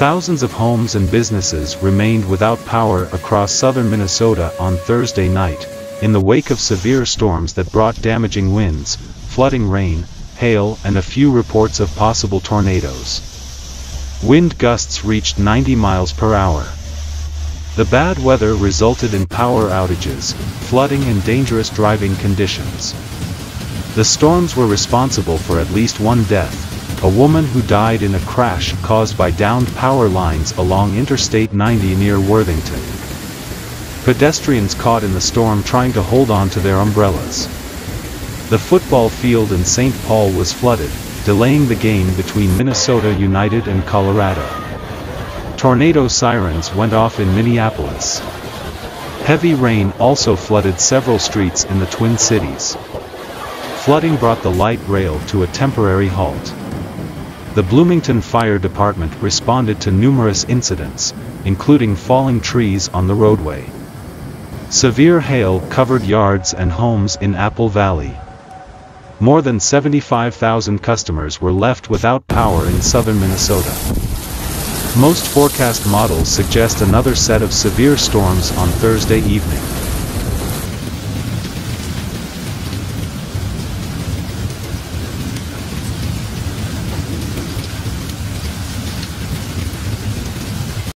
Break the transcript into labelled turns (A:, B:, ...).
A: Thousands of homes and businesses remained without power across southern Minnesota on Thursday night, in the wake of severe storms that brought damaging winds, flooding rain, hail, and a few reports of possible tornadoes. Wind gusts reached 90 miles per hour. The bad weather resulted in power outages, flooding, and dangerous driving conditions. The storms were responsible for at least one death, a woman who died in a crash caused by downed power lines along Interstate 90 near Worthington. Pedestrians caught in the storm trying to hold on to their umbrellas. The football field in St. Paul was flooded, delaying the game between Minnesota United and Colorado. Tornado sirens went off in Minneapolis. Heavy rain also flooded several streets in the Twin Cities. Flooding brought the light rail to a temporary halt. The Bloomington Fire Department responded to numerous incidents, including falling trees on the roadway. Severe hail covered yards and homes in Apple Valley. More than 75,000 customers were left without power in southern Minnesota. Most forecast models suggest another set of severe storms on Thursday evening.